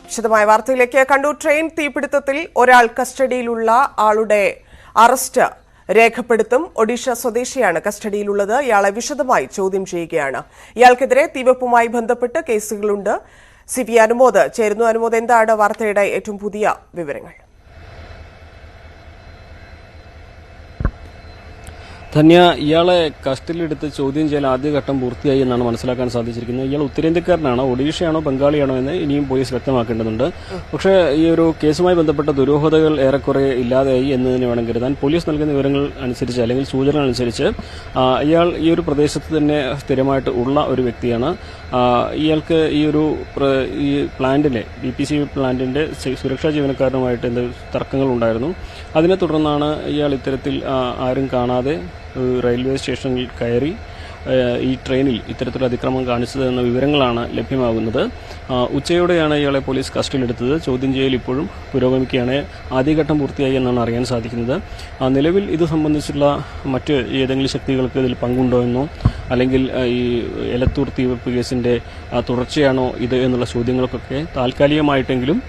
വിശദമായ വാർത്തയിലേക്ക്. കണ്ണൂർ ട്രെയിൻ തീപിടുത്തത്തിൽ ഒരാൾ കസ്റ്റഡിയിലുള്ള ആളുടെ അറസ്റ്റ് രേഖപ്പെടുത്തും. ഒഡീഷ സ്വദേശിയാണ് കസ്റ്റഡിയിലുള്ളത്. ഇയാളെ വിശദമായി ചോദ്യം ചെയ്യുകയാണ്. ഇയാൾക്കെതിരെ തീവെപ്പുമായി ബന്ധപ്പെട്ട് കേസുകളുണ്ട്. CP അനുമോദ് ചേരുന്നു. അനുമോദ്, എന്താണ് വാർത്തയുടെ ഏറ്റവും പുതിയ വിവരങ്ങൾ? ധന്യ, ഇയാളെ കസ്റ്റഡിയിലെടുത്ത് ചോദ്യം ചെയ്യൽ ആദ്യഘട്ടം പൂർത്തിയായി എന്നാണ് മനസ്സിലാക്കാൻ സാധിച്ചിരിക്കുന്നത്. ഇയാൾ ഉത്തരേന്ത്യക്കാരനാണോ, ഒഡീഷയാണോ, ബംഗാളിയാണോ എന്ന് ഇനിയും പോലീസ് വ്യക്തമാക്കേണ്ടതുണ്ട്. പക്ഷേ ഈ ഒരു കേസുമായി ബന്ധപ്പെട്ട ദുരൂഹതകൾ ഏറെക്കുറെ ഇല്ലാതെയായി എന്ന് തന്നെ വേണം കരുതാൻ. പോലീസ് നൽകുന്ന വിവരങ്ങൾ അനുസരിച്ച് അല്ലെങ്കിൽ സൂചനകൾ അനുസരിച്ച് ഇയാൾ ഈ ഒരു പ്രദേശത്ത് തന്നെ സ്ഥിരമായിട്ട് ഉള്ള ഒരു വ്യക്തിയാണ്. ഇയാൾക്ക് ഈ പ്ലാന്റിലെ BPC പ്ലാന്റിന്റെ സുരക്ഷാ ജീവനക്കാരനുമായിട്ട് എന്ത് തർക്കങ്ങൾ ഉണ്ടായിരുന്നു. അതിനെ തുടർന്നാണ് ഇയാൾ ഇത്തരത്തിൽ ആരും കാണാതെ റെയിൽവേ സ്റ്റേഷനിൽ കയറി ഈ ട്രെയിനിൽ ഇത്തരത്തിലുള്ള അതിക്രമം കാണിച്ചതെന്ന വിവരങ്ങളാണ് ലഭ്യമാകുന്നത്. ഉച്ചയോടെയാണ് ഇയാളെ പോലീസ് കസ്റ്റഡിയിലെടുത്തത്. ചോദ്യം ചെയ്യൽ ഇപ്പോഴും പുരോഗമിക്കുകയാണ്. ആദ്യഘട്ടം പൂർത്തിയായി എന്നാണ് അറിയാൻ സാധിക്കുന്നത്. നിലവിൽ ഇത് സംബന്ധിച്ചുള്ള മറ്റ് ഏതെങ്കിലും ശക്തികൾക്ക് ഇതിൽ പങ്കുണ്ടോ എന്നോ അല്ലെങ്കിൽ ഈ എലത്തൂർ തീവെപ്പ് കേസിന്റെ തുടർച്ചയാണോ ഇത് എന്നുള്ള ചോദ്യങ്ങൾക്കൊക്കെ താൽക്കാലികമായിട്ടെങ്കിലും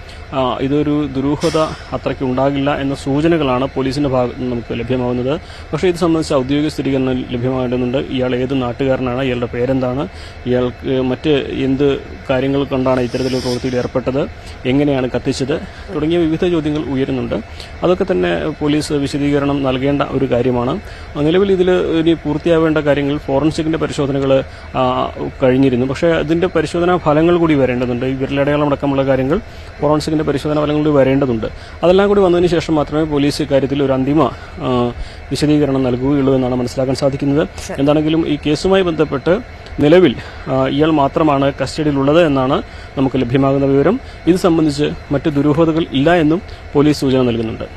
ഇതൊരു ദുരൂഹത അത്രയ്ക്ക് ഉണ്ടാകില്ല എന്ന സൂചനകളാണ് പോലീസിന്റെ ഭാഗത്ത് നിന്ന് നമുക്ക് ലഭ്യമാകുന്നത്. പക്ഷേ ഇത് സംബന്ധിച്ച് ഔദ്യോഗിക സ്ഥിരീകരണം ലഭ്യമാകേണ്ടതുണ്ട്. ഇയാൾ ഏത് നാട്ടുകാരനാണ്, ഇയാളുടെ പേരെന്താണ്, ഇയാൾക്ക് മറ്റ് എന്ത് കാര്യങ്ങൾ കൊണ്ടാണ് ഇത്തരത്തിലുള്ള പ്രവൃത്തിയിൽ ഏർപ്പെട്ടത്, എങ്ങനെയാണ് കത്തിച്ചത് തുടങ്ങിയ വിവിധ ചോദ്യങ്ങൾ ഉയരുന്നുണ്ട്. അതൊക്കെ തന്നെ പോലീസ് വിശദീകരണം നൽകേണ്ട ഒരു കാര്യമാണ്. നിലവിൽ ഇതിൽ ഇനി പൂർത്തിയാവേണ്ട കാര്യങ്ങൾ ഫോറൻസിക്കിന്റെ പരിശോധനകൾ കഴിഞ്ഞിരുന്നു. പക്ഷേ അതിന്റെ പരിശോധനാ ഫലങ്ങൾ കൂടി വരേണ്ടതുണ്ട്. ഈ വിരലടയാളം അടക്കമുള്ള കാര്യങ്ങൾ ഫോറൻസിക്കിന്റെ പരിശോധനാ ഫലങ്ങൾ കൂടി വരേണ്ടതുണ്ട്. അതെല്ലാം കൂടി വന്നതിന് ശേഷം മാത്രമേ പോലീസ് ഇക്കാര്യത്തിൽ ഒരു അന്തിമ വിശദീകരണം നൽകുകയുള്ളൂ എന്നാണ് മനസ്സിലാക്കാൻ സാധിക്കുന്നത്. എന്താണെങ്കിലും ഈ കേസുമായി ബന്ധപ്പെട്ട് നിലവിൽ ഇയാൾ മാത്രമാണ് കസ്റ്റഡിയിലുള്ളത് എന്നാണ് നമുക്ക് ലഭ്യമാകുന്ന വിവരം. ഇത് സംബന്ധിച്ച് മറ്റ് ദുരൂഹതകൾ ഇല്ല എന്നും പോലീസ് സൂചന നൽകുന്നുണ്ട്.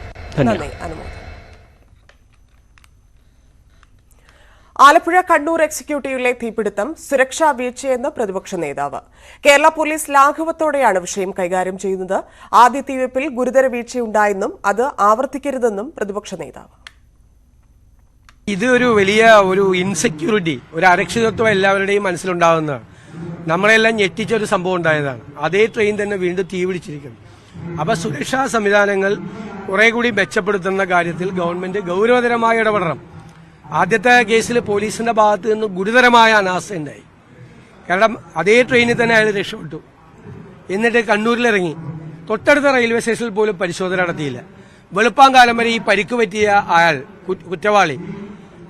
ആലപ്പുഴ കണ്ണൂർ എക്സിക്യൂട്ടീവിലെ തീപിടുത്തം സുരക്ഷാ വീഴ്ചയെന്ന് പ്രതിപക്ഷ നേതാവ്. കേരള പോലീസ് ലാഘവത്തോടെയാണ് വിഷയം കൈകാര്യം ചെയ്യുന്നത്. ആദ്യ തീവെപ്പിൽ ഗുരുതര വീഴ്ചയുണ്ടായെന്നും അത് ആവർത്തിക്കരുതെന്നും പ്രതിപക്ഷ നേതാവ്. ഇത് ഒരു വലിയ ഇൻസെക്യൂരിറ്റി, ഒരു അരക്ഷിതത്വം എല്ലാവരുടെയും മനസ്സിലുണ്ടാകുന്നതാണ്. നമ്മളെല്ലാം ഞെട്ടിച്ചൊരു സംഭവം ഉണ്ടായതാണ്. അതേ ട്രെയിൻ തന്നെ വീണ്ടും തീപിടിച്ചിരിക്കുന്നു. അപ്പൊ സുരക്ഷാ സംവിധാനങ്ങൾ കുറെ കൂടി മെച്ചപ്പെടുത്തുന്ന കാര്യത്തിൽ ഗവൺമെന്റ് ഗൌരവതരമായി ഇടപെടണം. ആദ്യത്തെ കേസിൽ പോലീസിന്റെ ഭാഗത്ത് നിന്ന് ഗുരുതരമായ അനാസ്ഥയുണ്ടായി. കാരണം അതേ ട്രെയിനിൽ തന്നെ അയാൾ രക്ഷപ്പെട്ടു. എന്നിട്ട് കണ്ണൂരിലിറങ്ങി തൊട്ടടുത്ത റെയിൽവേ സ്റ്റേഷനിൽ പോലും പരിശോധന നടത്തിയില്ല. വെളുപ്പാങ്കാലം വരെ ഈ പരിക്ക് പറ്റിയ അയാൾ കുറ്റവാളി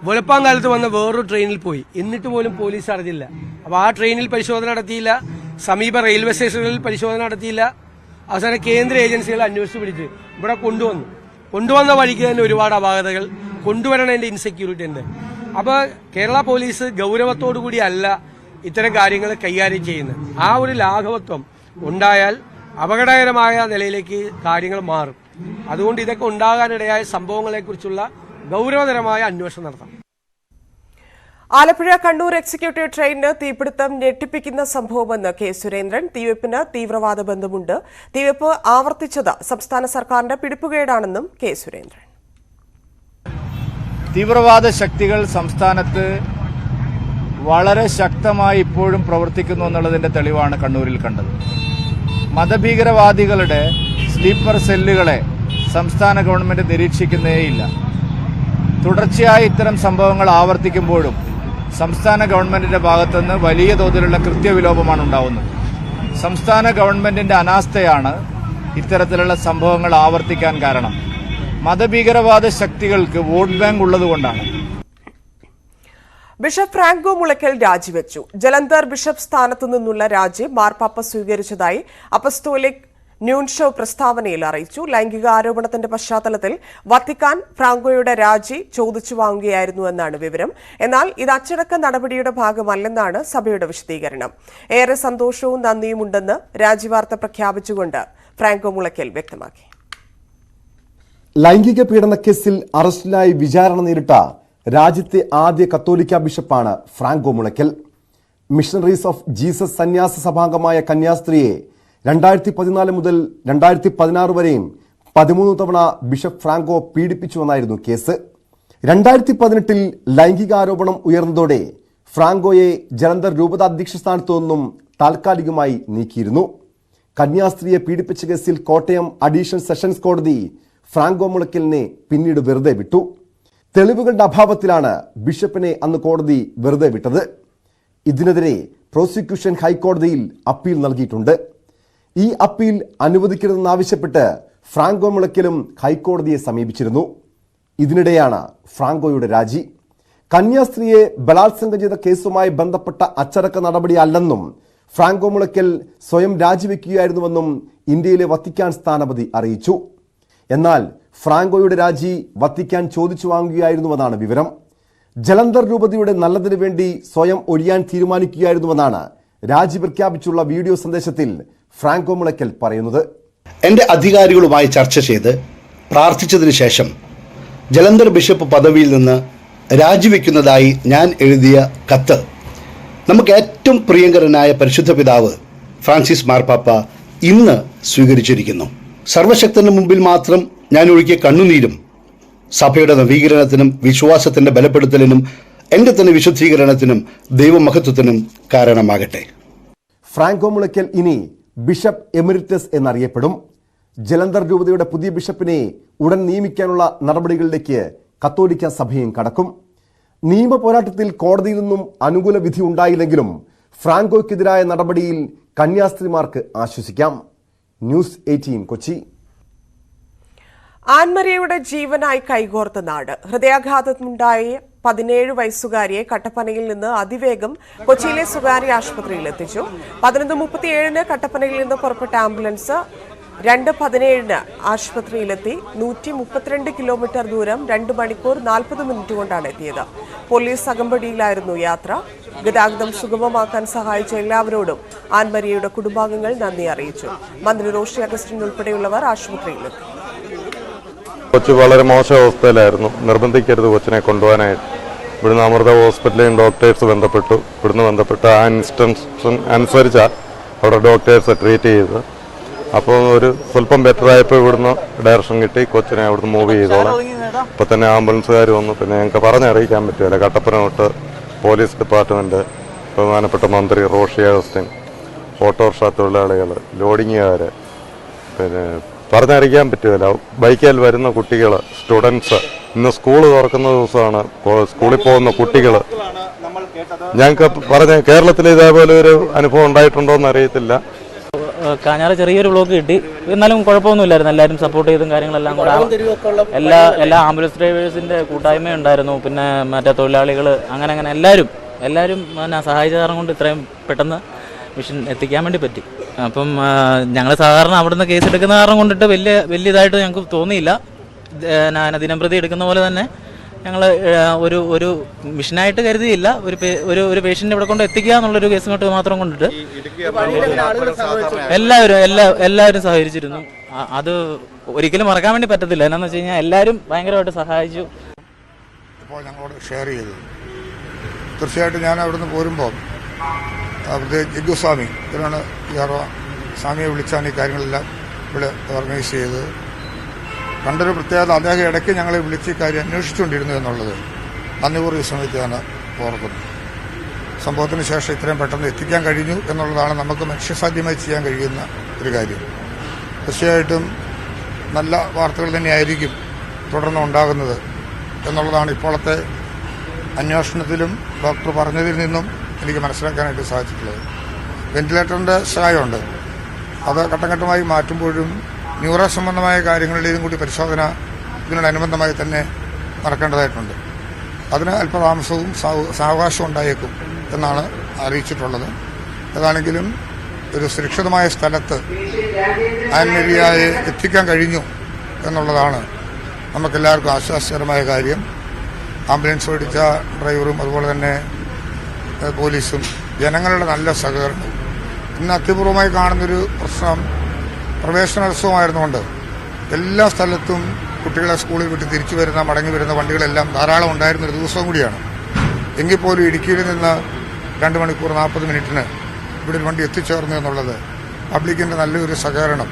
വെളുപ്പാങ്കാലത്ത് വന്ന വേറൊരു ട്രെയിനിൽ പോയി. എന്നിട്ട് പോലും പോലീസ് അറിഞ്ഞില്ല. അപ്പൊ ആ ട്രെയിനിൽ പരിശോധന നടത്തിയില്ല, സമീപ റെയിൽവേ സ്റ്റേഷനുകളിൽ പരിശോധന നടത്തിയില്ല. അവസാനം കേന്ദ്ര ഏജൻസികൾ അന്വേഷിച്ച് പിടിച്ച് ഇവിടെ കൊണ്ടുവന്ന വഴിക്ക് തന്നെ ഒരുപാട് അപാകതകൾ കൊണ്ടുവരണതിന്റെ ഇൻസെക്യൂരിറ്റി ഉണ്ട്. അപ്പൊ കേരള പോലീസ് ഗൗരവത്തോടു കൂടി അല്ല ഇത്തരം കാര്യങ്ങൾ കൈകാര്യം ചെയ്യുന്നത്. ആ ഒരു ലാഘവത്വം ഉണ്ടായാൽ അപകടകരമായ നിലയിലേക്ക് കാര്യങ്ങൾ മാറും. അതുകൊണ്ട് ഇതൊക്കെ ഉണ്ടാകാനിടയായ സംഭവങ്ങളെക്കുറിച്ചുള്ള ഗൗരവതരമായ അന്വേഷണം നടത്തണം. ആലപ്പുഴ കണ്ണൂർ എക്സിക്യൂട്ടീവ് ട്രെയിനിന് തീപിടുത്തം ഞെട്ടിപ്പിക്കുന്ന സംഭവമെന്ന് കെ സുരേന്ദ്രൻ. തീവെപ്പിന് തീവ്രവാദ ബന്ധമുണ്ട്. തീവെപ്പ് ആവർത്തിച്ചത് സംസ്ഥാന സർക്കാരിന്റെ പിടിപ്പുകേടാണെന്നും കെ സുരേന്ദ്രൻ. തീവ്രവാദ ശക്തികൾ സംസ്ഥാനത്ത് വളരെ ശക്തമായി ഇപ്പോഴും പ്രവർത്തിക്കുന്നു എന്നുള്ളതിന്റെ തെളിവാണ് കണ്ണൂരിൽ കണ്ടത്. മതഭീകരവാദികളുടെ സ്ലീപ്പർ സെല്ലുകളെ സംസ്ഥാന ഗവൺമെന്റ് നിരീക്ഷിക്കുന്നേയില്ല. തുടർച്ചയായി ഇത്തരം സംഭവങ്ങൾ ആവർത്തിക്കുമ്പോഴും സംസ്ഥാന ഗവൺമെന്റിന്റെ ഭാഗത്തുനിന്ന് വലിയ തോതിലുള്ള കൃത്യവിലോപമാണ് ഉണ്ടാവുന്നത്. സംസ്ഥാന ഗവൺമെന്റിന്റെ അനാസ്ഥയാണ് ഇത്തരത്തിലുള്ള സംഭവങ്ങൾ ആവർത്തിക്കാൻ കാരണം. മതഭീകരവാദ ശക്തികൾക്ക് വോട്ട് ബാങ്ക് ഉള്ളതുകൊണ്ടാണ്. ബിഷപ്പ് ഫ്രാങ്കോ മുളയ്ക്കൽ രാജിവെച്ചു. ജലന്ധർ ബിഷപ്പ് സ്ഥാനത്തു നിന്നുള്ള രാജി മാർപ്പാപ്പ സ്വീകരിച്ചതായി അപ്പസ്തോലിക് ന്യൂൻഷോ പ്രസ്താവനയിൽ അറിയിച്ചു. ലൈംഗിക ആരോപണത്തിന്റെ പശ്ചാത്തലത്തിൽ വത്തിക്കാൻ ഫ്രാങ്കോയുടെ രാജി ചോദിച്ചു വാങ്ങുകയായിരുന്നുവെന്നാണ് വിവരം. എന്നാൽ ഇത് അച്ചടക്ക നടപടിയുടെ ഭാഗമല്ലെന്നാണ് സഭയുടെ വിശദീകരണം. ഏറെ സന്തോഷവും നന്ദിയും ഉണ്ടെന്ന് രാജിവാർത്ത പ്രഖ്യാപിച്ചുകൊണ്ട് ഫ്രാങ്കോ മുളയ്ക്കൽ വ്യക്തമാക്കി. ലൈംഗിക പീഡന കേസിൽ അറസ്റ്റിലായി വിചാരണ നേരിട്ട രാജ്യത്തെ ആദ്യ കത്തോലിക്ക ബിഷപ്പാണ് Franco Mulakkal. Missionaries of Jesus സന്യാസ സഭാംഗമായ കന്യാസ്ത്രീയെ 2014 മുതൽ 2016 വരെയും 13 തവണ ബിഷപ്പ് ഫ്രാങ്കോ പീഡിപ്പിച്ചുവെന്നായിരുന്നു കേസ്. 2018 ലൈംഗികാരോപണം ഉയർന്നതോടെ ഫ്രാങ്കോയെ ജലന്ധർ രൂപതാധ്യക്ഷ സ്ഥാനത്തു നിന്നും താൽക്കാലികമായി നീക്കിയിരുന്നു. കന്യാസ്ത്രീയെ പീഡിപ്പിച്ച കേസിൽ കോട്ടയം അഡീഷണൽ സെഷൻസ് കോടതി ഫ്രാങ്കോ മുളയ്ക്കലിനെ പിന്നീട് വെറുതെ വിട്ടു. തെളിവുകളുടെ അഭാവത്തിലാണ് ബിഷപ്പിനെ അന്ന് കോടതി വെറുതെ വിട്ടത്. ഇതിനെതിരെ പ്രോസിക്യൂഷൻ ഹൈക്കോടതിയിൽ അപ്പീൽ നൽകിയിട്ടുണ്ട്. ഈ അപ്പീൽ അനുവദിക്കരുതെന്നാവശ്യപ്പെട്ട് ഫ്രാങ്കോ മുളയ്ക്കലും ഹൈക്കോടതിയെ സമീപിച്ചിരുന്നു. ഇതിനിടെയാണ് ഫ്രാങ്കോയുടെ രാജി. കന്യാസ്ത്രീയെ ബലാത്സംഗം ചെയ്ത കേസുമായി ബന്ധപ്പെട്ട അച്ചടക്ക നടപടിയല്ലെന്നും ഫ്രാങ്കോ മുളയ്ക്കൽ സ്വയം രാജിവെക്കുകയായിരുന്നുവെന്നും ഇന്ത്യയിലെ വത്തിക്കാൻ സ്ഥാനപതി അറിയിച്ചു. എന്നാൽ ഫ്രാങ്കോയുടെ രാജി വത്തിക്കാൻ ചോദിച്ചു വാങ്ങുകയായിരുന്നുവെന്നാണ് വിവരം. ജലന്ധർ രൂപതയുടെ നല്ലതിനു വേണ്ടി സ്വയം ഒഴിയാൻ തീരുമാനിക്കുകയായിരുന്നുവെന്നാണ് രാജി പ്രഖ്യാപിച്ചുള്ള വീഡിയോ സന്ദേശത്തിൽ ഫ്രാങ്കോ മുളയ്ക്കൽ പറയുന്നത്. എൻ്റെ അധികാരികളുമായി ചർച്ച ചെയ്ത് പ്രാർത്ഥിച്ചതിന് ശേഷം ജലന്ധർ ബിഷപ്പ് പദവിയിൽ നിന്ന് രാജിവെക്കുന്നതായി ഞാൻ എഴുതിയ കത്ത് നമുക്ക് ഏറ്റവും പ്രിയങ്കരനായ പരിശുദ്ധ പിതാവ് ഫ്രാൻസിസ് മാർപ്പാപ്പ ഇന്ന് സ്വീകരിച്ചിരിക്കുന്നു. സർവശക്തന് മുമ്പിൽ മാത്രം ഞാൻ ഒഴുകിയ കണ്ണുനീരും സഭയുടെ നവീകരണത്തിനും വിശ്വാസത്തിന്റെ ബലപ്പെടുത്തലിനും എൻ്റെ തന്നെ വിശുദ്ധീകരണത്തിനും ദൈവമഹത്വത്തിനും കാരണമാകട്ടെ. ഫ്രാങ്കോ മുളയ്ക്കൽ ഇനി ബിഷപ്പ് എമിരിറ്റസ് എന്നറിയപ്പെടും. ജലന്ധർ രൂപതയുടെ പുതിയ ബിഷപ്പിനെ ഉടൻ നിയമിക്കാനുള്ള നടപടികളിലേക്ക് കത്തോലിക്ക സഭയും കടക്കും. നിയമ പോരാട്ടത്തിൽ കോടതിയിൽ നിന്നും അനുകൂല വിധി ഉണ്ടായില്ലെങ്കിലും ഫ്രാങ്കോയ്ക്കെതിരായ നടപടിയിൽ കന്യാസ്ത്രീമാർക്ക് ആശ്വസിക്കാം. ന്യൂസ് 18 കൊച്ചി. ആൻമരിയയുടെ ജീവനായി കൈകോർത്ത നാട്. ഹൃദയാഘാതമുണ്ടായ 17 വയസ്സുകാരിയെ കട്ടപ്പനയിൽ നിന്ന് അതിവേഗം കൊച്ചിയിലെ സ്വകാര്യ ആശുപത്രിയിൽ എത്തിച്ചു. 11:37 കട്ടപ്പനയിൽ നിന്ന് പുറപ്പെട്ട ആംബുലൻസ് 2:17 ആശുപത്രിയിലെത്തി. 132 കിലോമീറ്റർ ദൂരം 2 മണിക്കൂർ 40 മിനിറ്റ് കൊണ്ടാണ് എത്തിയത്. പോലീസ് അകമ്പടിയിലായിരുന്നു യാത്ര. ഗതാഗതം സുഗമമാക്കാൻ സഹായിച്ച എല്ലാവരോടും ആൻമരിയയുടെ കുടുംബാംഗങ്ങൾ നന്ദി അറിയിച്ചു. മന്ത്രി റോഷി അഗസ്റ്റിൻ ഉൾപ്പെടെയുള്ളവർ ആശുപത്രിയിലെത്തി. കൊച്ചു വളരെ മോശം അവസ്ഥയിലായിരുന്നു. നിർബന്ധിക്കരുത് കൊച്ചിനെ കൊണ്ടുപോകാനായിട്ട്. ഇവിടുന്ന് അമൃത ഹോസ്പിറ്റലിൽ ഡോക്ടേഴ്സ് ബന്ധപ്പെട്ടു. ഇവിടുന്ന് ബന്ധപ്പെട്ട ആ ഇൻസ്ട്രക്ഷൻ അനുസരിച്ചാണ് അവിടെ ഡോക്ടേഴ്സ് ട്രീറ്റ് ചെയ്തത്. അപ്പോൾ ഒരു സ്വല്പം ബെറ്റർ ആയപ്പോൾ ഇവിടുന്ന് ഡയറക്ഷൻ കിട്ടി, കൊച്ചിനെ അവിടുന്ന് മൂവ് ചെയ്തോളാം. ഇപ്പോൾ തന്നെ ആംബുലൻസുകാർ വന്നു. പിന്നെ ഞങ്ങൾക്ക് പറഞ്ഞറിയിക്കാൻ പറ്റുമല്ലോ. കട്ടപ്പന തൊട്ട് പോലീസ് ഡിപ്പാർട്ട്മെൻറ്റ്, ബഹുമാനപ്പെട്ട മന്ത്രി റോഷി അഗസ്റ്റിൻ, ഓട്ടോറിക്ഷ തൊഴിലാളികൾ, ലോഡിങ്ങുകാർ, പിന്നെ പറഞ്ഞറിയിക്കാൻ പറ്റുമല്ലോ. ബൈക്കിൽ വരുന്ന കുട്ടികൾ, സ്റ്റുഡൻസ്. ഇന്ന് സ്കൂൾ തുറക്കുന്ന ദിവസമാണ്. സ്കൂളിൽ പോകുന്ന കുട്ടികൾ. ഞങ്ങൾക്ക് പറഞ്ഞ കേരളത്തിൽ ഇതേപോലെ ഒരു അനുഭവം ഉണ്ടായിട്ടുണ്ടോ എന്ന് അറിയത്തില്ല. കാഞ്ഞാറ് ചെറിയൊരു ബ്ലോക്ക് കിട്ടി. എന്നാലും കുഴപ്പമൊന്നുമില്ലായിരുന്നു. എല്ലാവരും സപ്പോർട്ട് ചെയ്തും കാര്യങ്ങളെല്ലാം കൂടെ എല്ലാ ആംബുലൻസ് ഡ്രൈവേഴ്സിൻ്റെ കൂട്ടായ്മ ഉണ്ടായിരുന്നു. പിന്നെ മറ്റേ തൊഴിലാളികൾ, അങ്ങനെ എല്ലാവരും പിന്നെ സഹായിച്ച കാരണം കൊണ്ട് ഇത്രയും പെട്ടെന്ന് മിഷൻ എത്തിക്കാൻ വേണ്ടി പറ്റി. അപ്പം ഞങ്ങൾ സാധാരണ അവിടുന്ന് കേസ് എടുക്കുന്ന കാരണം കൊണ്ടിട്ട് വലിയ ഇതായിട്ട് ഞങ്ങൾക്ക് തോന്നിയില്ല. ദിനംപ്രതി എടുക്കുന്ന പോലെ തന്നെ ഞങ്ങൾ ഒരു മിഷനായിട്ട് കരുതിയില്ല. ഒരു പേഷ്യൻ്റ് ഇവിടെ കൊണ്ട് എത്തിക്കുക എന്നുള്ളൊരു കേസ് കൊണ്ട് മാത്രം കൊണ്ടിട്ട് എല്ലാവരും സഹകരിച്ചിരുന്നു. അത് ഒരിക്കലും മറക്കാൻ വേണ്ടി പറ്റത്തില്ല. എന്നാന്ന് വെച്ച് കഴിഞ്ഞാൽ എല്ലാവരും ഭയങ്കരമായിട്ട് സഹായിച്ചു. ഇപ്പോൾ ഞങ്ങളോട് ഷെയർ ചെയ്തു. തീർച്ചയായിട്ടും ഞാൻ അവിടുന്ന് പോരുമ്പോൾ അവിടുത്തെ ജിഗ്ഗുസ്വാമി ഇതിനാണ് സ്വാമിയെ വിളിച്ചാണ് ഈ കാര്യങ്ങളെല്ലാം ഇവിടെ ഓർഗനൈസ് ചെയ്തത്. കണ്ടൊരു പ്രത്യേകത, അദ്ദേഹം ഇടയ്ക്ക് ഞങ്ങളെ വിളിച്ച് ഈ കാര്യം അന്വേഷിച്ചുകൊണ്ടിരുന്നു എന്നുള്ളത് നന്ദിപൂർവ്വം ഈ സമയത്ത് ഞാൻ ഓർക്കുന്നു. സംഭവത്തിന് ശേഷം ഇത്രയും പെട്ടെന്ന് എത്തിക്കാൻ കഴിഞ്ഞു എന്നുള്ളതാണ് നമുക്ക് മനുഷ്യസാധ്യമായി ചെയ്യാൻ കഴിയുന്ന ഒരു കാര്യം. തീർച്ചയായിട്ടും നല്ല വാർത്തകൾ തന്നെയായിരിക്കും തുടർന്ന് ഉണ്ടാകുന്നത് എന്നുള്ളതാണ് ഇപ്പോഴത്തെ അന്വേഷണത്തിലും ഡോക്ടർ പറഞ്ഞതിൽ നിന്നും എനിക്ക് മനസ്സിലാക്കാനായിട്ട് സാധിച്ചിട്ടുള്ളത്. വെന്റിലേറ്ററിൻ്റെ സഹായമുണ്ട്. അത് ഘട്ടം ഘട്ടമായി മാറ്റുമ്പോഴും ന്യൂറോ സംബന്ധമായ കാര്യങ്ങളുടെയും കൂടി പരിശോധന ഇതിനോടനുബന്ധമായി തന്നെ നടക്കേണ്ടതായിട്ടുണ്ട്. അതിന് അല്പതാമസവും സാവകാശവും ഉണ്ടായേക്കും എന്നാണ് അറിയിച്ചിട്ടുള്ളത്. ഏതാണെങ്കിലും ഒരു സുരക്ഷിതമായ സ്ഥലത്ത് ആൻമരിയയെ എത്തിക്കാൻ കഴിഞ്ഞു എന്നുള്ളതാണ് നമുക്കെല്ലാവർക്കും ആശ്വാസകരമായ കാര്യം. ആംബുലൻസ് ഓടിച്ച ഡ്രൈവറും അതുപോലെ തന്നെ പോലീസും ജനങ്ങളുടെ നല്ല സഹകരണം. ഇന്ന് അത്യപൂർവമായി കാണുന്നൊരു പ്രശ്നം പ്രവേശനോത്സവമായിരുന്നുകൊണ്ട് എല്ലാ സ്ഥലത്തും കുട്ടികളെ സ്കൂളിൽ വിട്ട് തിരിച്ചു വരുന്ന മടങ്ങി വരുന്ന വണ്ടികളെല്ലാം ധാരാളം ഉണ്ടായിരുന്നൊരു ദിവസവും കൂടിയാണ്. എങ്കിൽ പോലും ഇടുക്കിയിൽ നിന്ന് 2 മണിക്കൂർ 40 മിനിറ്റിന് ഇവിടെ ഒരു വണ്ടി എത്തിച്ചേർന്നു എന്നുള്ളത് പബ്ലിക്കിൻ്റെ നല്ലൊരു സഹകരണം.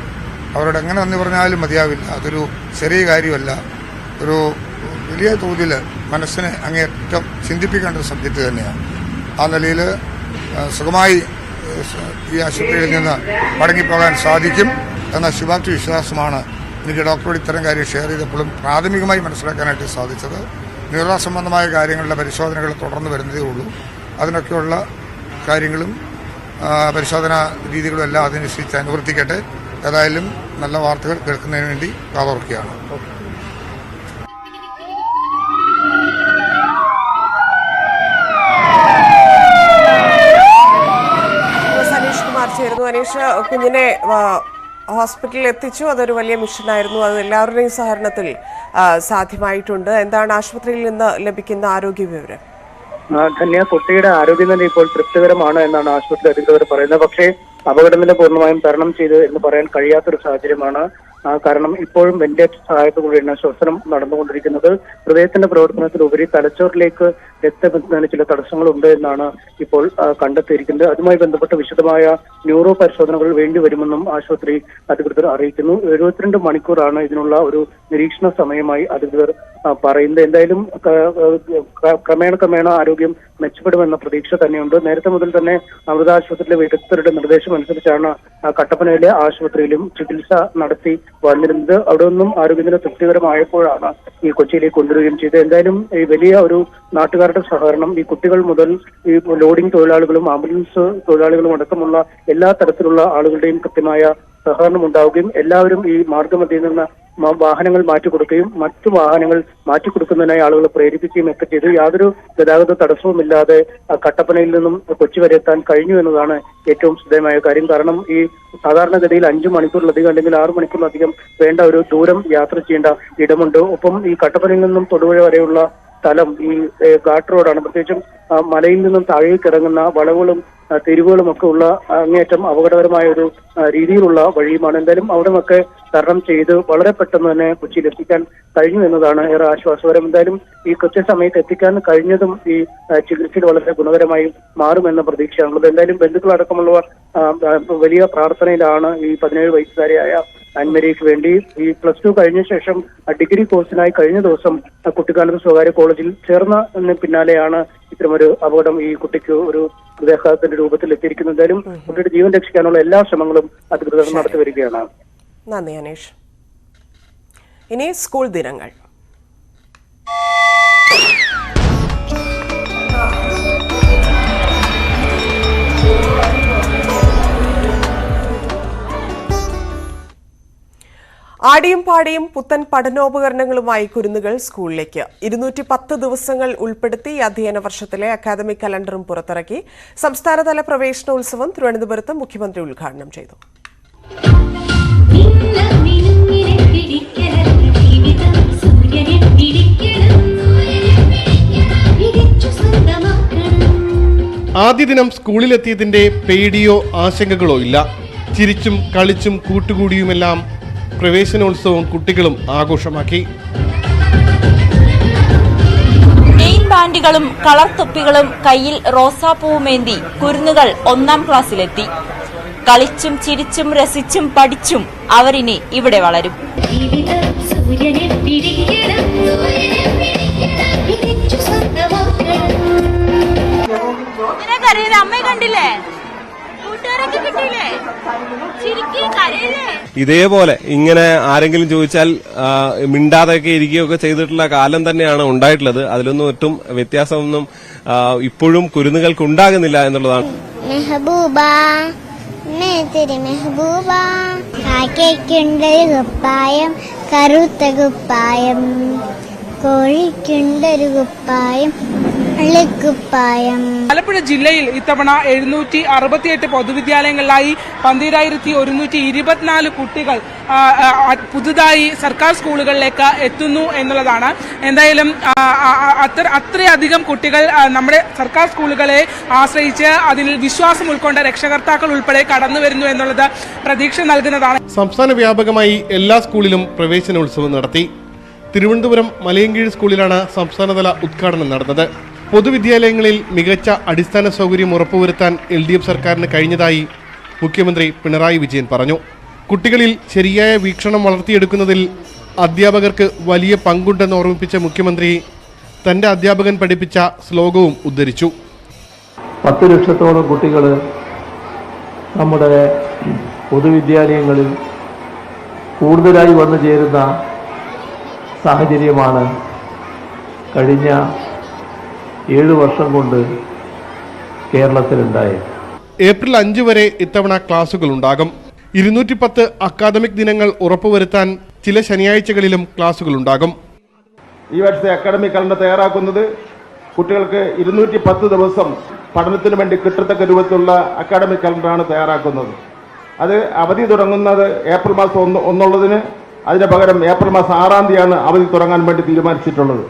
അവരോട് എങ്ങനെ നന്ദി പറഞ്ഞാലും മതിയാവില്ല. അതൊരു ചെറിയ കാര്യമല്ല. ഒരു വലിയ തോതിൽ മനസ്സിനെ അങ്ങേയറ്റം ചിന്തിപ്പിക്കേണ്ട ഒരു സബ്ജക്റ്റ് തന്നെയാണ്. ആ നിലയിൽ സുഖമായി ഈ ആശുപത്രിയിൽ നിന്ന് മടങ്ങിപ്പോകാൻ സാധിക്കും എന്ന ശുഭാപ്തി വിശ്വാസമാണ് എനിക്ക് ഡോക്ടറോട് ഇത്തരം കാര്യം ഷെയർ ചെയ്തപ്പോഴും പ്രാഥമികമായി മനസ്സിലാക്കാനായിട്ട് സാധിച്ചത്. ന്യൂറോ സംബന്ധമായ കാര്യങ്ങളുടെ പരിശോധനകൾ തുടർന്ന് വരുന്നതേ ഉള്ളൂ. അതിനൊക്കെയുള്ള കാര്യങ്ങളും പരിശോധനാ രീതികളും എല്ലാം അതിനനുസരിച്ച് അനുവർത്തിക്കട്ടെ. ഏതായാലും നല്ല വാർത്തകൾ കേൾക്കുന്നതിന് വേണ്ടി കാതോർക്കുകയാണ്. അനീഷ് കുമാർ ചേരുന്നു. അനീഷ്, കുഞ്ഞിനെ ഹോസ്പിറ്റലിൽ എത്തിച്ചു. അതൊരു വലിയ മിഷനായിരുന്നു. അത് എല്ലാവരുടെയും സഹകരണത്തിൽ സാധ്യമായിട്ടുണ്ട്. എന്താണ് ആശുപത്രിയിൽ നിന്ന് ലഭിക്കുന്ന ആരോഗ്യ വിവരം? ധന്യ, കുട്ടിയുടെ ആരോഗ്യനില ഇപ്പോൾ തൃപ്തികരമാണ് എന്നാണ് ആശുപത്രി അധികൃതർ പറയുന്നത്. പക്ഷേ അപകടനില പൂർണ്ണമായും തരണം ചെയ്തു എന്ന് പറയാൻ കഴിയാത്തൊരു സാഹചര്യമാണ്. കാരണം ഇപ്പോഴും വെന്റിലേറ്റർ സഹായത്തോടെയാണ് ശ്വസനം നടന്നുകൊണ്ടിരിക്കുന്നത്. ഹൃദയത്തിന്റെ പ്രവർത്തനത്തിലുപരി തലച്ചോറിലേക്ക് രക്തമെത്തുന്നതിന് ചില തടസ്സങ്ങളുണ്ട് എന്നാണ് ഇപ്പോൾ കണ്ടെത്തിയിരിക്കുന്നത്. അതുമായി ബന്ധപ്പെട്ട വിശദമായ ന്യൂറോ പരിശോധനകൾ വേണ്ടിവരുമെന്നും ആശുപത്രി അധികൃതർ അറിയിക്കുന്നു. 72 മണിക്കൂറാണ് ഇതിനുള്ള ഒരു നിരീക്ഷണ സമയമായി അധികൃതർ പറയുന്നത്. എന്തായാലും ക്രമേണ ആരോഗ്യം മെച്ചപ്പെടുമെന്ന പ്രതീക്ഷ തന്നെയുണ്ട്. നേരത്തെ മുതൽ തന്നെ അമൃത ആശുപത്രിയിലെ വിദഗ്ധരുടെ നിർദ്ദേശം അനുസരിച്ചാണ് കട്ടപ്പനയിലെ ആശുപത്രിയിലും ചികിത്സ നടത്തി വന്നിരുന്നത്. അവിടെ നിന്നും ആരോഗ്യനില തൃപ്തികരമായപ്പോഴാണ് ഈ കൊച്ചിയിലേക്ക് കൊണ്ടുവരികയും ചെയ്തത്. എന്തായാലും ഈ വലിയ ഒരു നാട്ടുകാരുടെ സഹകരണം, ഈ കുട്ടികൾ മുതൽ ഈ ലോഡിംഗ് തൊഴിലാളികളും ആംബുലൻസ് തൊഴിലാളികളും അടക്കമുള്ള എല്ലാ തരത്തിലുള്ള ആളുകളുടെയും കൃത്യമായ സഹകരണം ഉണ്ടാവുകയും എല്ലാവരും ഈ മാർഗമധ്യയിൽ നിന്ന് വാഹനങ്ങൾ മാറ്റിക്കൊടുക്കുകയും മറ്റു വാഹനങ്ങൾ മാറ്റിക്കൊടുക്കുന്നതിനായി ആളുകളെ പ്രേരിപ്പിക്കുകയും ഒക്കെ ചെയ്തു. യാതൊരു ഗതാഗത തടസ്സവുമില്ലാതെ കട്ടപ്പനയിൽ നിന്നും കൊച്ചി വരെ എത്താൻ കഴിഞ്ഞു എന്നതാണ് ഏറ്റവും ശ്രദ്ധേയമായ കാര്യം. കാരണം ഈ സാധാരണഗതിയിൽ 5 മണിക്കൂറിലധികം അല്ലെങ്കിൽ 6 മണിക്കൂറിലധികം വേണ്ട ഒരു ദൂരം യാത്ര ചെയ്യേണ്ട ഇടമുണ്ട്. ഒപ്പം ഈ കട്ടപ്പനയിൽ നിന്നും തൊടുപുഴ വരെയുള്ള സ്ഥലം ഈ ഘാട്ട് റോഡാണ്. പ്രത്യേകിച്ചും മലയിൽ നിന്നും താഴേക്ക് ഇറങ്ങുന്ന വളവുകളും തെരുവുകളും ഒക്കെ ഉള്ള അങ്ങേയറ്റം അപകടകരമായ ഒരു രീതിയിലുള്ള വഴിയുമാണ്. എന്തായാലും അവിടെ നിന്നൊക്കെ തരണം ചെയ്ത് വളരെ പെട്ടെന്ന് തന്നെ കൊച്ചിയിൽ എത്തിക്കാൻ കഴിഞ്ഞു എന്നതാണ് ഏറെ ആശ്വാസകരം. എന്തായാലും ഈ കൃത്യസമയത്ത് എത്തിക്കാൻ കഴിഞ്ഞതും ഈ ചികിത്സയിൽ വളരെ ഗുണകരമായി മാറുമെന്ന പ്രതീക്ഷയാണുള്ളത്. എന്തായാലും ബന്ധുക്കളടക്കമുള്ളവർ വലിയ പ്രാർത്ഥനയിലാണ്. ഈ 17 വയസ്സുകാരിയായ അൻമരിക്ക് വേണ്ടി ഈ +2 കഴിഞ്ഞ ശേഷം ഡിഗ്രി കോഴ്സിനായി കഴിഞ്ഞ ദിവസം കുട്ടിക്കാലത്ത് സ്വകാര്യ കോളേജിൽ ചേർന്ന പിന്നാലെയാണ് ഇത്തരമൊരു അപകടം ഈ കുട്ടിക്ക് ഒരു ഹൃദയാഘാതത്തിന്റെ രൂപത്തിൽ എത്തിയിരിക്കുന്നത്. എന്തായാലും കുട്ടിയുടെ ജീവൻ രക്ഷിക്കാനുള്ള എല്ലാ ശ്രമങ്ങളും അധികൃതർ നടത്തി വരികയാണ്. നന്ദി അനീഷ്. ഇനി സ്കൂൾ ദിനങ്ങൾ. ആടിയും പാടിയും പുത്തൻ പഠനോപകരണങ്ങളുമായി കുരുന്നുകൾ സ്കൂളിലേക്ക് 210 ദിവസങ്ങൾ ഉൾപ്പെടുത്തി അധ്യയന വർഷത്തിലെ അക്കാദമിക് കലണ്ടറും പുറത്തിറക്കി. സംസ്ഥാനതല പ്രവേശനോത്സവം തിരുവനന്തപുരത്ത് മുഖ്യമന്ത്രി ഉദ്ഘാടനം ചെയ്തു. ആദ്യ ദിനം സ്കൂളിലെത്തിയതിന്റെ പേടിയോ ആശങ്കകളോ ഇല്ല. ചിരിച്ചും കളിച്ചും കൂട്ടുകൂടിയുമെല്ലാം പ്രവേശനോത്സവം കുട്ടികളും ആഘോഷമാക്കി. നെയിം ബാൻഡുകളും കളർ തൊപ്പികളും കയ്യിൽ റോസാപ്പൂവുമേന്തി കുരുന്നുകൾ 1-ാം ക്ലാസ്സിലെത്തി. കളിച്ചും ചിരിച്ചും രസിച്ചും പഠിച്ചും അവരിനി ഇവിടെ വളരും. അമ്മയെ കണ്ടില്ലേ? ഇതേപോലെ ഇങ്ങനെ ആരെങ്കിലും ചോദിച്ചാൽ മിണ്ടാതൊക്കെ ഇരിക്കുകയൊക്കെ ചെയ്തിട്ടുള്ള കാലം തന്നെയാണ് ഉണ്ടായിട്ടുള്ളത്. അതിലൊന്നും ഒട്ടും വ്യത്യാസമൊന്നും ഇപ്പോഴും കുരുന്നുകൾക്ക് ഉണ്ടാകുന്നില്ല എന്നുള്ളതാണ്. മെഹബൂബ മെഹബൂബ കാക്കയ്ക്കുണ്ടൊരു കുപ്പായം, കറുത്ത കുപ്പായം, കോഴിക്കുണ്ടൊരു കുപ്പായം, ആലപ്പുഴ ജില്ലയിൽ ഇത്തവണ 768 പൊതുവിദ്യാലയങ്ങളിലായി 12,124 കുട്ടികൾ പുതുതായി സർക്കാർ സ്കൂളുകളിലേക്ക് എത്തുന്നു എന്നുള്ളതാണ്. എന്തായാലും അത്രയധികം കുട്ടികൾ നമ്മുടെ സർക്കാർ സ്കൂളുകളെ ആശ്രയിച്ച് അതിൽ വിശ്വാസം ഉൾക്കൊണ്ട രക്ഷകർത്താക്കൾ ഉൾപ്പെടെ കടന്നു വരുന്നു എന്നുള്ളത് പ്രതീക്ഷ നൽകുന്നതാണ്. സംസ്ഥാന വ്യാപകമായി എല്ലാ സ്കൂളിലും പ്രവേശനോത്സവം നടത്തി. തിരുവനന്തപുരം മലയങ്കീഴ് സ്കൂളിലാണ് സംസ്ഥാനതല ഉദ്ഘാടനം നടന്നത്. പൊതുവിദ്യാലയങ്ങളിൽ മികച്ച അടിസ്ഥാന സൗകര്യം ഉറപ്പുവരുത്താൻ LDF സർക്കാരിന് കഴിഞ്ഞതായി മുഖ്യമന്ത്രി പിണറായി വിജയൻ പറഞ്ഞു. കുട്ടികളിൽ ശരിയായ വീക്ഷണം വളർത്തിയെടുക്കുന്നതിൽ അധ്യാപകർക്ക് വലിയ പങ്കുണ്ടെന്ന് ഓർമ്മിപ്പിച്ച മുഖ്യമന്ത്രി തന്റെ അധ്യാപകൻ പഠിപ്പിച്ച ശ്ലോകവും ഉദ്ധരിച്ചു. 10 ലക്ഷത്തോളം കുട്ടികൾ നമ്മുടെ പൊതുവിദ്യാലയങ്ങളിൽ കൂടുതലായി വന്നു ചേരുന്ന സാഹചര്യമാണ് കഴിഞ്ഞ 7 വർഷം കൊണ്ട് കേരളത്തിലുണ്ടായത്. ഏപ്രിൽ 5 വരെ ഇത്തവണ ക്ലാസുകൾ ഉണ്ടാകും. 210 അക്കാദമിക് ദിനങ്ങൾ ഉറപ്പുവരുത്താൻ ചില ശനിയാഴ്ചകളിലും ക്ലാസുകൾ ഉണ്ടാകും. ഈ വർഷത്തെ അക്കാദമിക് കലണ്ടർ തയ്യാറാക്കുന്നത് കുട്ടികൾക്ക് 210 ദിവസം പഠനത്തിന് വേണ്ടി കിട്ടത്തക്ക രൂപത്തിലുള്ള അക്കാദമിക് കലണ്ടറാണ് തയ്യാറാക്കുന്നത്. അത് അവധി തുടങ്ങുന്നത് ഏപ്രിൽ മാസം 1 അതിന് പകരം ഏപ്രിൽ മാസം 6 തീയതിയാണ് അവധി തുടങ്ങാൻ വേണ്ടി തീരുമാനിച്ചിട്ടുള്ളത്.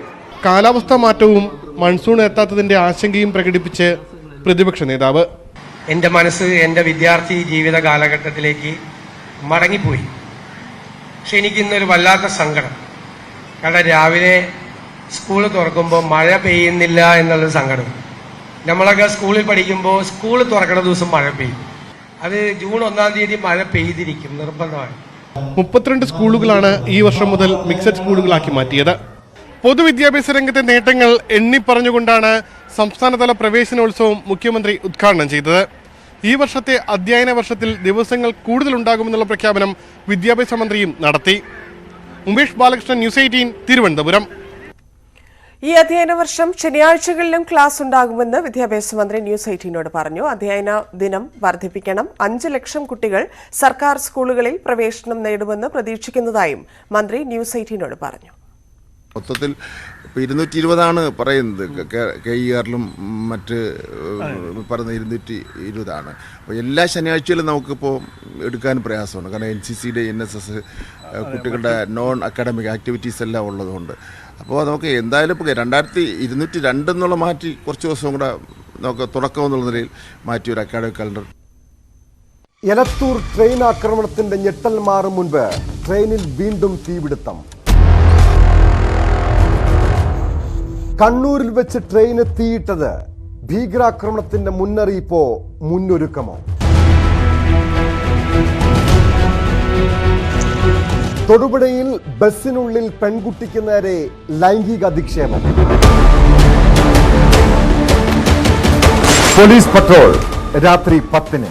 കാലാവസ്ഥാ മാറ്റവും മൺസൂൺ എത്താത്തതിന്റെ ആശങ്കയും പ്രകടിപ്പിച്ച് പ്രതിപക്ഷ നേതാവ്. എൻ്റെ മനസ്സ് എൻ്റെ വിദ്യാർത്ഥി ജീവിത കാലഘട്ടത്തിലേക്ക് മടങ്ങിപ്പോയി. പക്ഷെ എനിക്കിന്നൊരു വല്ലാത്ത സങ്കടം. കാരണം രാവിലെ സ്കൂൾ തുറക്കുമ്പോൾ മഴ പെയ്യുന്നില്ല എന്നുള്ളൊരു സങ്കടം. നമ്മളൊക്കെ സ്കൂളിൽ പഠിക്കുമ്പോൾ സ്കൂൾ തുറക്കണ ദിവസം മഴ പെയ്യും. അത് ജൂൺ 1 തീയതി മഴ പെയ്തിരിക്കും നിർബന്ധമാണ്. 32 സ്കൂളുകളാണ് ഈ വർഷം മുതൽ മിക്സഡ് സ്കൂളുകളാക്കി മാറ്റിയത്. പൊതുവിദ്യാഭ്യാസ രംഗത്തെ നേട്ടങ്ങൾ എണ്ണിപ്പറഞ്ഞുകൊണ്ടാണ് സംസ്ഥാനതല പ്രവേശനോത്സവം മുഖ്യമന്ത്രി ഉദ്ഘാടനം ചെയ്തത്. ഈ വർഷത്തെ അധ്യയന വർഷത്തിൽ ദിവസങ്ങൾ കൂടുതലുണ്ടാകുമെന്നുള്ള പ്രഖ്യാപനം വിദ്യാഭ്യാസ മന്ത്രിയും നടത്തി. ഉമേഷ് ബാലകൃഷ്ണൻ, ന്യൂസ് 18, തിരുവനന്തപുരം. ഈ അധ്യയന വർഷം ശനിയാഴ്ചകളിലും ക്ലാസ് ഉണ്ടാകുമെന്ന് വിദ്യാഭ്യാസ മന്ത്രി ന്യൂസ് 18നോട് പറഞ്ഞു. അധ്യയന ദിനം വർദ്ധിപ്പിക്കണം. 5 ലക്ഷം കുട്ടികൾ സർക്കാർ സ്കൂളുകളിൽ പ്രവേശനം നേടുമെന്ന് പ്രതീക്ഷിക്കുന്നതായും മന്ത്രി ന്യൂസ് 18നോട് പറഞ്ഞു. മൊത്തത്തിൽ 220 പറയുന്നത്. KERലും മറ്റ് പറഞ്ഞ 220. അപ്പോൾ എല്ലാ ശനിയാഴ്ചയിലും നമുക്കിപ്പോൾ എടുക്കാൻ പ്രയാസമാണ്. കാരണം NCCയുടെ NSS കുട്ടികളുടെ നോൺ അക്കാഡമിക് ആക്ടിവിറ്റീസ് എല്ലാം ഉള്ളതുകൊണ്ട്. അപ്പോൾ നമുക്ക് എന്തായാലും ഇപ്പോൾ 2202 എന്നുള്ള മാറ്റി കുറച്ച് ദിവസം കൂടെ നമുക്ക് തുടക്കം എന്നുള്ള നിലയിൽ മാറ്റി ഒരു അക്കാഡമിക് കലണ്ടർ. എലത്തൂർ ട്രെയിൻ ആക്രമണത്തിന്റെ ഞെട്ടൽ മാറും മുൻപ് ട്രെയിനിൽ വീണ്ടും തീപിടുത്തം. കണ്ണൂരിൽ വെച്ച് ട്രെയിന് തീയിട്ടത് ഭീകരാക്രമണത്തിന്റെ മുന്നറിയിപ്പോ മുന്നൊരുക്കമോ? തൊടുപുഴയിൽ ബസ്സിനുള്ളിൽ പെൺകുട്ടിക്ക് നേരെ ലൈംഗിക അധിക്ഷേപം. പോലീസ് പട്രോൾ രാത്രി 10-ന്.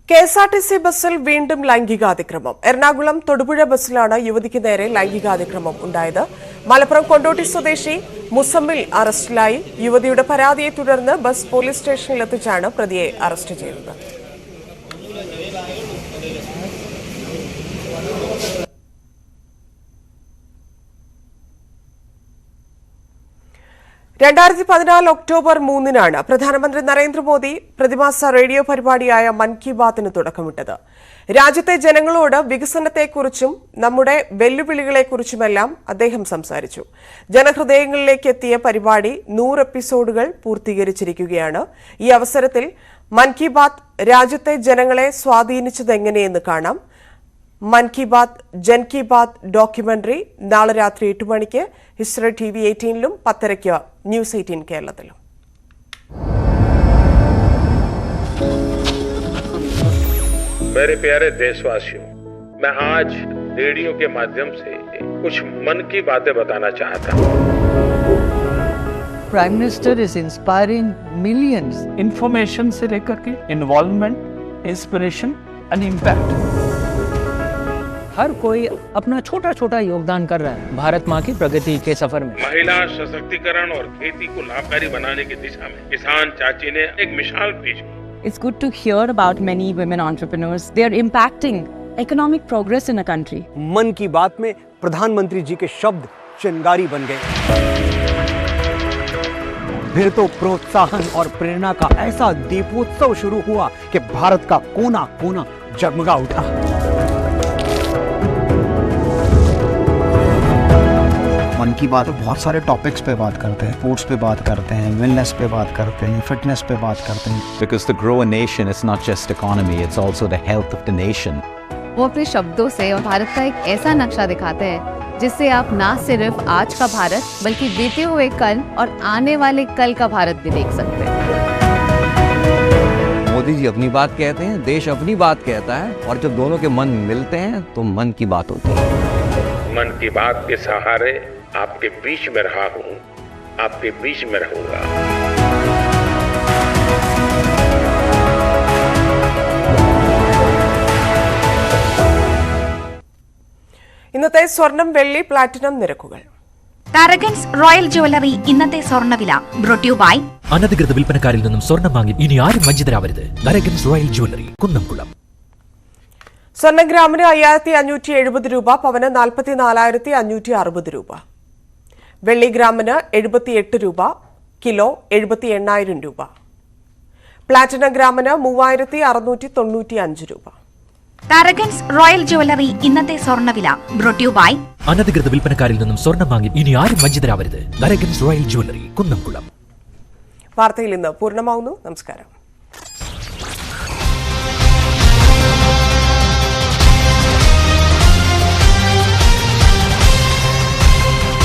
KSRTC ബസ്സിൽ വീണ്ടും ലൈംഗികാതിക്രമം. എറണാകുളം തൊടുപുഴ ബസ്സിലാണ് യുവതിക്ക് നേരെ ലൈംഗികാതിക്രമം ഉണ്ടായത്. മലപ്പുറം കൊണ്ടോട്ടി സ്വദേശി മുസമ്മിൽ അറസ്റ്റിലായി. യുവതിയുടെ പരാതിയെ തുടർന്ന് ബസ് പോലീസ് സ്റ്റേഷനിലെത്തിച്ചാണ് പ്രതിയെ അറസ്റ്റ് ചെയ്തത്. ഒക്ടോബർ 3-നാണ് പ്രധാനമന്ത്രി നരേന്ദ്രമോദി പ്രതിമാസ റേഡിയോ പരിപാടിയായ മൻ കി ബാത്തിന് തുടക്കമിട്ടത്. രാജ്യത്തെ ജനങ്ങളോട് വികസനത്തെക്കുറിച്ചും നമ്മുടെ വെല്ലുവിളികളെക്കുറിച്ചുമെല്ലാം അദ്ദേഹം സംസാരിച്ചു. ജനഹൃദയങ്ങളിലേക്ക് എത്തിയ പരിപാടി 100 എപ്പിസോഡുകൾ പൂർത്തീകരിച്ചിരിക്കുകയാണ്. ഈ അവസരത്തിൽ മൻ കി ബാത്ത് രാജ്യത്തെ ജനങ്ങളെ സ്വാധീനിച്ചതെങ്ങനെയെന്ന് കാണാം. മൻ കി ബാത്ത് ജൻ കി ബാത്ത് ഡോക്യുമെന്ററി നാളെ രാത്രി 8 മണിക്ക് ഹിസ്റ്ററി TV 18ലും 10:30 ന്യൂസ് 18 കേരളത്തിലും. मेरे प्यारे देशवासियों, मैं आज रेडियो के माध्यम से कुछ मन की बातें बताना चाहता हूँ. Prime minister is inspiring millions. Information से लेकर के इन्वॉल्वमेंट, इंस्पिरेशन एंड इम्पैक्ट. हर कोई अपना छोटा छोटा योगदान कर रहा है भारत माँ की प्रगति के सफर में. महिला सशक्तिकरण और खेती को लाभकारी बनाने की दिशा में किसान चाची ने एक मिसाल पेश की. It's good to hear about many women entrepreneurs. They are impacting economic progress in a country. मन की बात में प्रधानमंत्री जी के शब्द चिंगारी बन गए. फिर तो प्रोत्साहन और प्रेरणा का ऐसा दीपोत्सव शुरू हुआ कि भारत का कोना कोना जगमगा उठा. मन की बात बहुत सारे टॉपिक्स पे बात करते हैं. स्पोर्ट्स पे बात करते हैं, वेलनेस पे बात करते हैं, फिटनेस पे बात करते हैं. Because to grow a nation is not just economy, it's also the health of the nation. वो अपने शब्दों से और भारत का एक ऐसा नक्शा दिखाते हैं जिससे आप ना सिर्फ आज का भारत बल्कि बीते हुए कल और आने वाले कल का भारत भी देख सकते हैं. मोदी जी अपनी बात कहते हैं, देश अपनी बात कहता है, और जब दोनों के मन मिलते हैं तो मन की बात होती है. मन की बात के सहारे आपके बीच में रहा हूँ, आपके बीच में रहूंगा. ഇന്നത്തെ സ്വർണം, വെള്ളി, പ്ലാറ്റിനം നിരക്കുകൾ. താരകൻസ് റോയൽ ജ്വല്ലറി ഇന്നത്തെ സ്വർണ്ണവില ബ്രോട്ട് യു ബൈ അനധികൃത വിൽപ്പനക്കാരിൽ നിന്നും സ്വർണം വാങ്ങി ഇനി ആരും വഞ്ചിതരാവരുത്. Tharakans royal jewellery, Kunnamkulam. സ്വർണ്ണ ഗ്രാമിന് 5570 രൂപ, പവന് 44,560 രൂപ. വെള്ളി ഗ്രാമിന് 78 രൂപ, കിലോ 78,000 രൂപ. പ്ലാറ്റിനം ഗ്രാമിന് 3695 രൂപ. താരകൻസ് റോയൽ ജ്വല്ലറി ഇന്നത്തെ സ്വർണ്ണവില ബ്രോട്ട് യു ബൈ അനധികൃത വിൽപ്പനക്കാരിൽ നിന്നും സ്വർണം വാങ്ങി ഇനി ആരും വഞ്ചിതരാവരുത്. Tharakans royal jewellery, Kunnamkulam. വാർത്തയിൽ ഇന്ന് പൂർണ്ണമാവുന്നു. നമസ്കാരം.